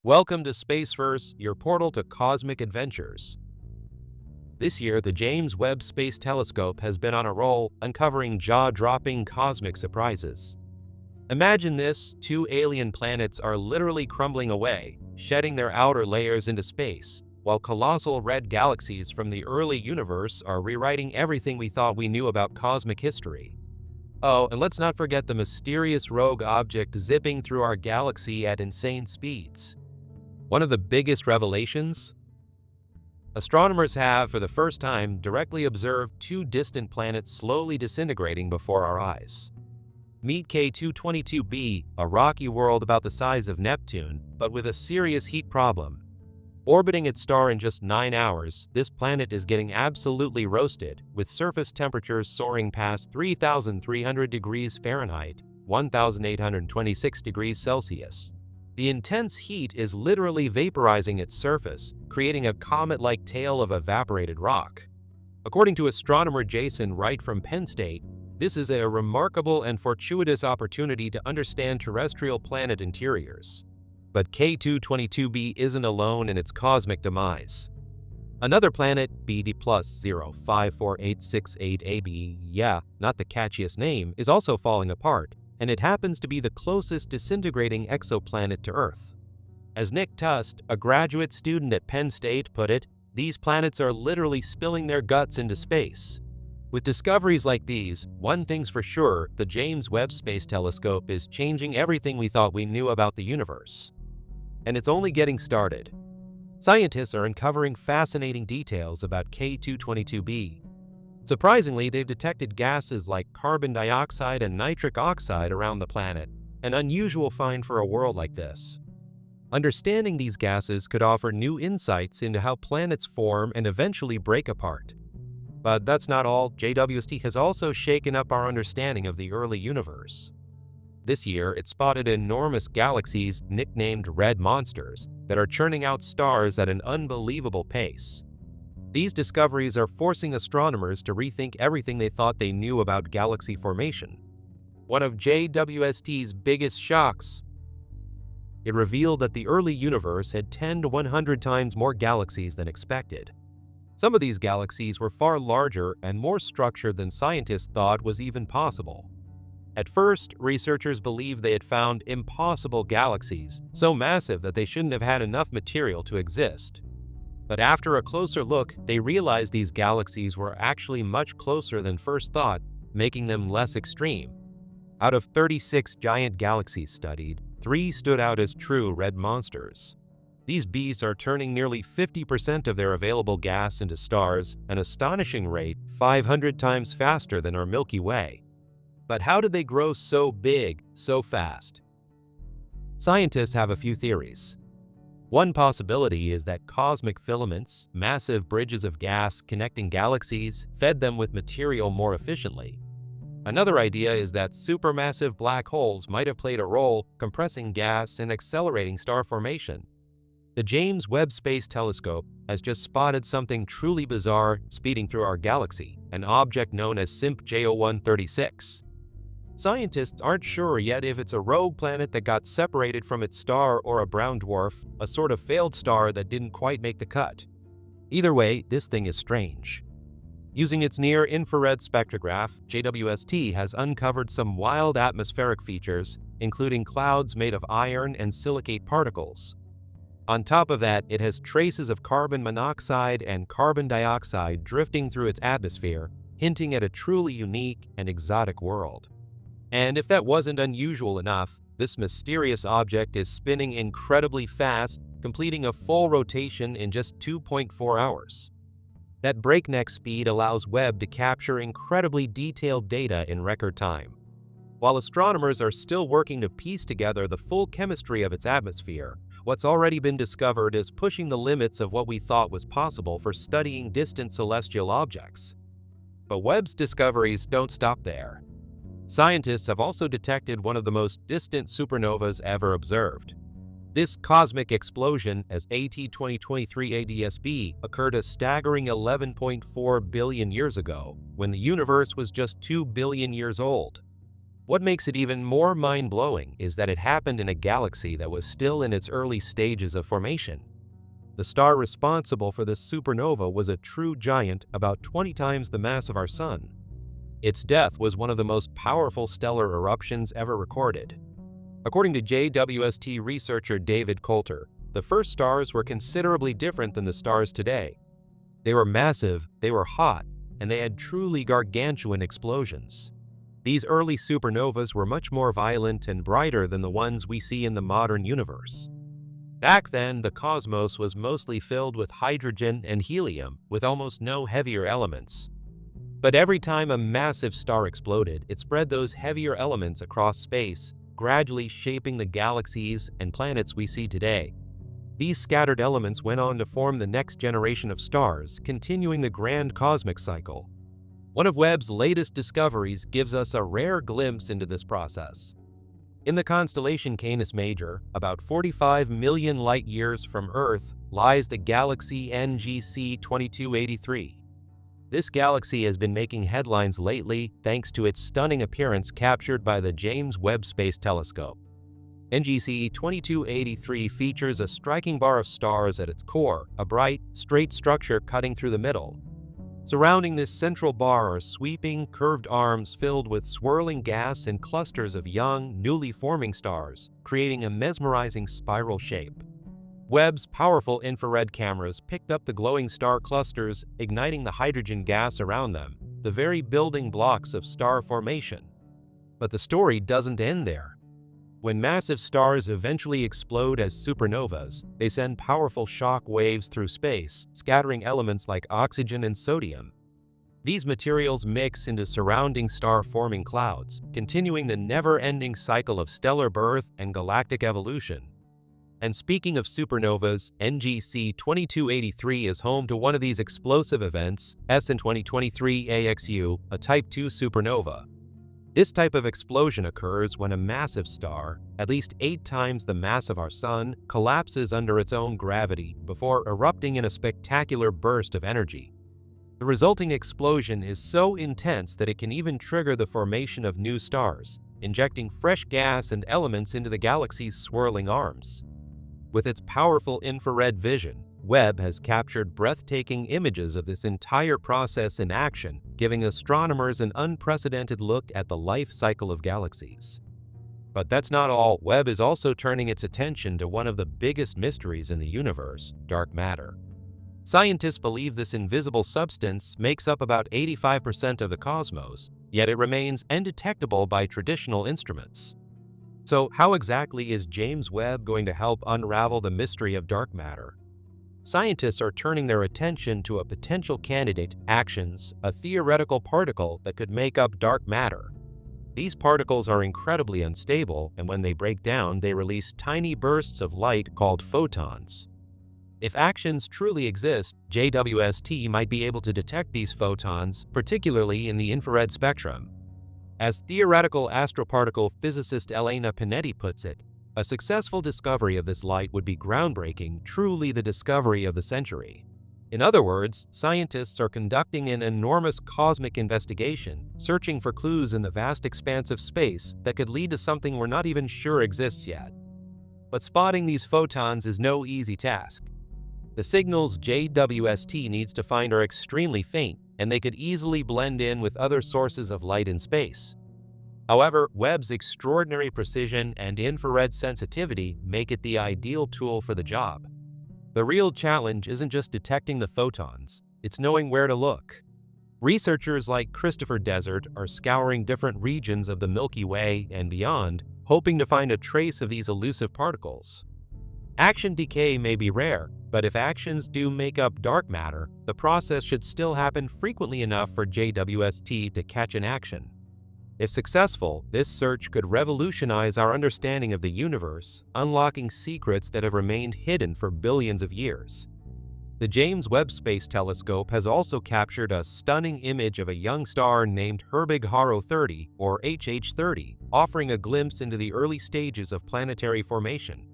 Welcome to Spaceverse, your portal to cosmic adventures. This year, the James Webb Space Telescope has been on a roll, uncovering jaw-dropping cosmic surprises. Imagine this: two alien planets are literally crumbling away, shedding their outer layers into space, while colossal red galaxies from the early universe are rewriting everything we thought we knew about cosmic history. Oh, and let's not forget the mysterious rogue object zipping through our galaxy at insane speeds. One of the biggest revelations? Astronomers have, for the first time, directly observed two distant planets slowly disintegrating before our eyes. Meet K222b, a rocky world about the size of Neptune, but with a serious heat problem. Orbiting its star in just 9 hours, this planet is getting absolutely roasted, with surface temperatures soaring past 3,300 degrees Fahrenheit, 1,826 degrees Celsius. The intense heat is literally vaporizing its surface, creating a comet-like tail of evaporated rock. According to astronomer Jason Wright from Penn State, this is a remarkable and fortuitous opportunity to understand terrestrial planet interiors. But K222b isn't alone in its cosmic demise. Another planet, BD plus 054868AB, yeah, not the catchiest name, is also falling apart, and it happens to be the closest disintegrating exoplanet to Earth. As Nick Tust, a graduate student at Penn State, put it, these planets are literally spilling their guts into space. With discoveries like these, one thing's for sure: the James Webb Space Telescope is changing everything we thought we knew about the universe. And it's only getting started. Scientists are uncovering fascinating details about K222b. Surprisingly, they've detected gases like carbon dioxide and nitric oxide around the planet, an unusual find for a world like this. Understanding these gases could offer new insights into how planets form and eventually break apart. But that's not all. JWST has also shaken up our understanding of the early universe. This year, it spotted enormous galaxies nicknamed red monsters that are churning out stars at an unbelievable pace. These discoveries are forcing astronomers to rethink everything they thought they knew about galaxy formation. One of JWST's biggest shocks: it revealed that the early universe had 10 to 100 times more galaxies than expected. Some of these galaxies were far larger and more structured than scientists thought was even possible. At first, researchers believed they had found impossible galaxies, so massive that they shouldn't have had enough material to exist. But after a closer look, they realized these galaxies were actually much closer than first thought, making them less extreme. Out of 36 giant galaxies studied, 3 stood out as true red monsters. These beasts are turning nearly 50% of their available gas into stars, an astonishing rate 500 times faster than our Milky Way. But how did they grow so big, so fast? Scientists have a few theories. One possibility is that cosmic filaments, massive bridges of gas connecting galaxies, fed them with material more efficiently. Another idea is that supermassive black holes might have played a role, compressing gas and accelerating star formation. The James Webb Space Telescope has just spotted something truly bizarre speeding through our galaxy, an object known as SIMP J0136. Scientists aren't sure yet if it's a rogue planet that got separated from its star or a brown dwarf, a sort of failed star that didn't quite make the cut. Either way, this thing is strange. Using its near-infrared spectrograph, JWST has uncovered some wild atmospheric features, including clouds made of iron and silicate particles. On top of that, it has traces of carbon monoxide and carbon dioxide drifting through its atmosphere, hinting at a truly unique and exotic world. And if that wasn't unusual enough, this mysterious object is spinning incredibly fast, completing a full rotation in just 2.4 hours. That breakneck speed allows Webb to capture incredibly detailed data in record time. While astronomers are still working to piece together the full chemistry of its atmosphere, what's already been discovered is pushing the limits of what we thought was possible for studying distant celestial objects. But Webb's discoveries don't stop there. Scientists have also detected one of the most distant supernovas ever observed. This cosmic explosion, as AT2023 ADS-B, occurred a staggering 11.4 billion years ago, when the universe was just 2 billion years old. What makes it even more mind-blowing is that it happened in a galaxy that was still in its early stages of formation. The star responsible for this supernova was a true giant about 20 times the mass of our Sun. Its death was one of the most powerful stellar eruptions ever recorded. According to JWST researcher David Coulter, the first stars were considerably different than the stars today. They were massive, they were hot, and they had truly gargantuan explosions. These early supernovas were much more violent and brighter than the ones we see in the modern universe. Back then, the cosmos was mostly filled with hydrogen and helium, with almost no heavier elements. But every time a massive star exploded, it spread those heavier elements across space, gradually shaping the galaxies and planets we see today. These scattered elements went on to form the next generation of stars, continuing the grand cosmic cycle. One of Webb's latest discoveries gives us a rare glimpse into this process. In the constellation Canis Major, about 45 million light-years from Earth, lies the galaxy NGC 2283. This galaxy has been making headlines lately thanks to its stunning appearance captured by the James Webb Space Telescope. NGC 2283 features a striking bar of stars at its core, a bright, straight structure cutting through the middle. Surrounding this central bar are sweeping, curved arms filled with swirling gas and clusters of young, newly forming stars, creating a mesmerizing spiral shape. Webb's powerful infrared cameras picked up the glowing star clusters, igniting the hydrogen gas around them, the very building blocks of star formation. But the story doesn't end there. When massive stars eventually explode as supernovas, they send powerful shock waves through space, scattering elements like oxygen and sodium. These materials mix into surrounding star-forming clouds, continuing the never-ending cycle of stellar birth and galactic evolution. And speaking of supernovas, NGC 2283 is home to one of these explosive events, SN 2023 AXU, a Type II supernova. This type of explosion occurs when a massive star, at least 8 times the mass of our Sun, collapses under its own gravity before erupting in a spectacular burst of energy. The resulting explosion is so intense that it can even trigger the formation of new stars, injecting fresh gas and elements into the galaxy's swirling arms. With its powerful infrared vision, Webb has captured breathtaking images of this entire process in action, giving astronomers an unprecedented look at the life cycle of galaxies. But that's not all. Webb is also turning its attention to one of the biggest mysteries in the universe, dark matter. Scientists believe this invisible substance makes up about 85% of the cosmos, yet it remains undetectable by traditional instruments. So how exactly is James Webb going to help unravel the mystery of dark matter? Scientists are turning their attention to a potential candidate, actions, a theoretical particle that could make up dark matter. These particles are incredibly unstable, and when they break down, they release tiny bursts of light called photons. If actions truly exist, JWST might be able to detect these photons, particularly in the infrared spectrum. As theoretical astroparticle physicist Elena Panetti puts it, a successful discovery of this light would be groundbreaking, truly the discovery of the century. In other words, scientists are conducting an enormous cosmic investigation, searching for clues in the vast expanse of space that could lead to something we're not even sure exists yet. But spotting these photons is no easy task. The signals JWST needs to find are extremely faint, and they could easily blend in with other sources of light in space. However, Webb's extraordinary precision and infrared sensitivity make it the ideal tool for the job. The real challenge isn't just detecting the photons, it's knowing where to look. Researchers like Christopher Desert are scouring different regions of the Milky Way and beyond, hoping to find a trace of these elusive particles. Action decay may be rare, but if actions do make up dark matter, the process should still happen frequently enough for JWST to catch an action. If successful, this search could revolutionize our understanding of the universe, unlocking secrets that have remained hidden for billions of years. The James Webb Space Telescope has also captured a stunning image of a young star named Herbig-Haro 30, or HH30, offering a glimpse into the early stages of planetary formation.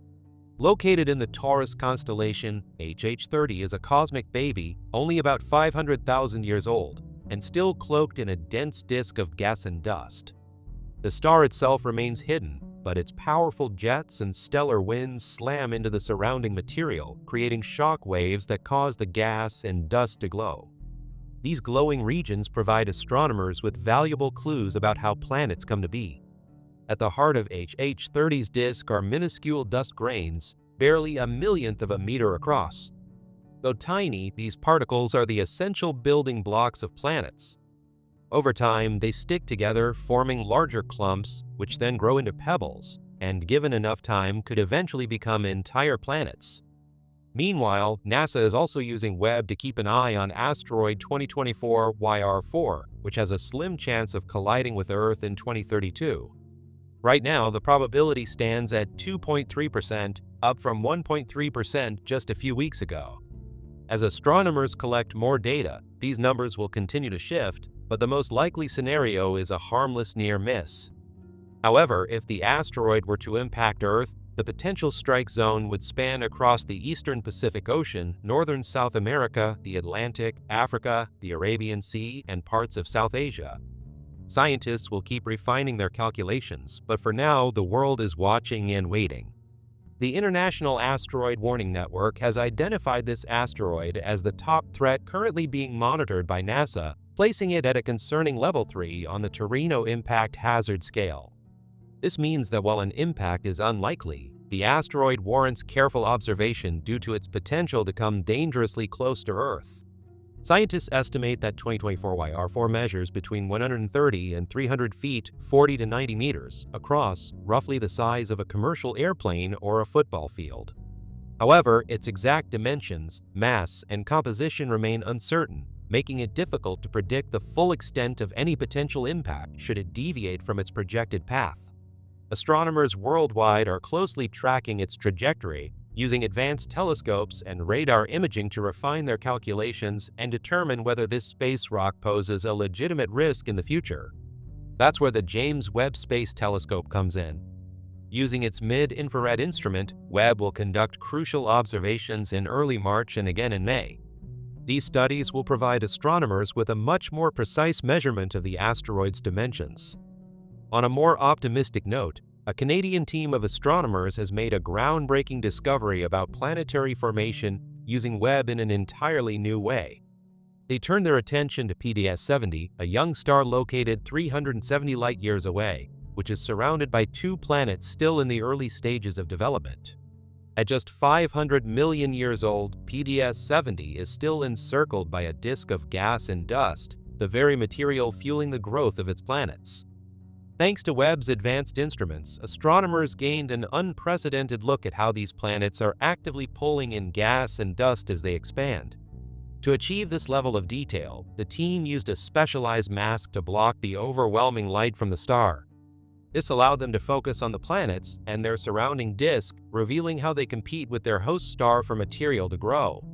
Located in the Taurus constellation, HH30 is a cosmic baby, only about 500,000 years old, and still cloaked in a dense disk of gas and dust. The star itself remains hidden, but its powerful jets and stellar winds slam into the surrounding material, creating shock waves that cause the gas and dust to glow. These glowing regions provide astronomers with valuable clues about how planets come to be. At the heart of HH30's disk are minuscule dust grains, barely a millionth of a meter across. Though tiny, these particles are the essential building blocks of planets. Over time, they stick together, forming larger clumps, which then grow into pebbles, and given enough time, could eventually become entire planets. Meanwhile, NASA is also using Webb to keep an eye on asteroid 2024 YR4, which has a slim chance of colliding with Earth in 2032. Right now, the probability stands at 2.3%, up from 1.3% just a few weeks ago. As astronomers collect more data, these numbers will continue to shift, but the most likely scenario is a harmless near miss. However, if the asteroid were to impact Earth, the potential strike zone would span across the eastern Pacific Ocean, northern South America, the Atlantic, Africa, the Arabian Sea, and parts of South Asia. Scientists will keep refining their calculations, but for now, the world is watching and waiting. The International Asteroid Warning Network has identified this asteroid as the top threat currently being monitored by NASA, placing it at a concerning level 3 on the Torino Impact Hazard Scale. This means that while an impact is unlikely, the asteroid warrants careful observation due to its potential to come dangerously close to Earth. Scientists estimate that 2024 YR4 measures between 130 and 300 feet, 40 to 90 meters, across, roughly the size of a commercial airplane or a football field. However, its exact dimensions, mass, and composition remain uncertain, making it difficult to predict the full extent of any potential impact should it deviate from its projected path. Astronomers worldwide are closely tracking its trajectory, using advanced telescopes and radar imaging to refine their calculations and determine whether this space rock poses a legitimate risk in the future. That's where the James Webb Space Telescope comes in. Using its mid-infrared instrument, Webb will conduct crucial observations in early March and again in May. These studies will provide astronomers with a much more precise measurement of the asteroid's dimensions. On a more optimistic note, a Canadian team of astronomers has made a groundbreaking discovery about planetary formation using Webb in an entirely new way. They turned their attention to PDS-70, a young star located 370 light-years away, which is surrounded by two planets still in the early stages of development. At just 500 million years old, PDS-70 is still encircled by a disk of gas and dust, the very material fueling the growth of its planets. Thanks to Webb's advanced instruments, astronomers gained an unprecedented look at how these planets are actively pulling in gas and dust as they expand. To achieve this level of detail, the team used a specialized mask to block the overwhelming light from the star. This allowed them to focus on the planets and their surrounding disk, revealing how they compete with their host star for material to grow.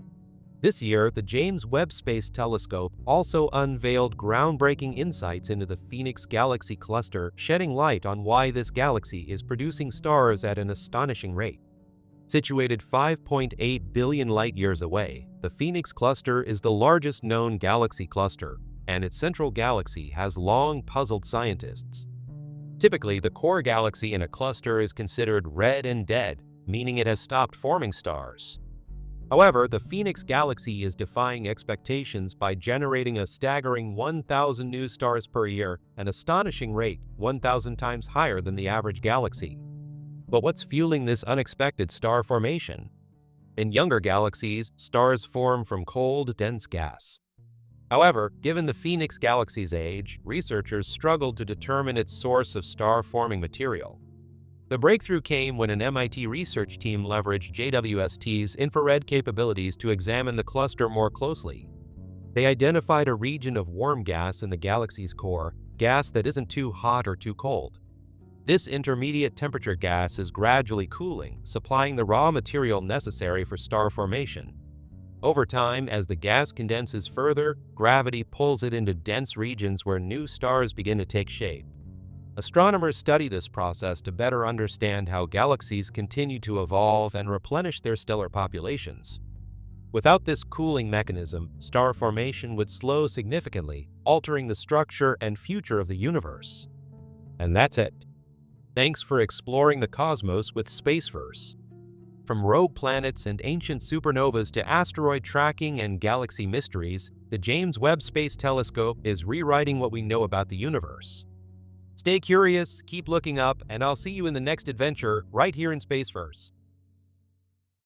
This year, the James Webb Space Telescope also unveiled groundbreaking insights into the Phoenix Galaxy cluster, shedding light on why this galaxy is producing stars at an astonishing rate. Situated 5.8 billion light-years away, the Phoenix cluster is the largest known galaxy cluster, and its central galaxy has long puzzled scientists. Typically, the core galaxy in a cluster is considered red and dead, meaning it has stopped forming stars. However, the Phoenix Galaxy is defying expectations by generating a staggering 1,000 new stars per year, an astonishing rate, 1,000 times higher than the average galaxy. But what's fueling this unexpected star formation? In younger galaxies, stars form from cold, dense gas. However, given the Phoenix Galaxy's age, researchers struggled to determine its source of star-forming material. The breakthrough came when an MIT research team leveraged JWST's infrared capabilities to examine the cluster more closely. They identified a region of warm gas in the galaxy's core, gas that isn't too hot or too cold. This intermediate temperature gas is gradually cooling, supplying the raw material necessary for star formation. Over time, as the gas condenses further, gravity pulls it into dense regions where new stars begin to take shape. Astronomers study this process to better understand how galaxies continue to evolve and replenish their stellar populations. Without this cooling mechanism, star formation would slow significantly, altering the structure and future of the universe. And that's it. Thanks for exploring the cosmos with Spaceverse. From rogue planets and ancient supernovas to asteroid tracking and galaxy mysteries, the James Webb Space Telescope is rewriting what we know about the universe. Stay curious, keep looking up, and I'll see you in the next adventure right here in Spaceverse.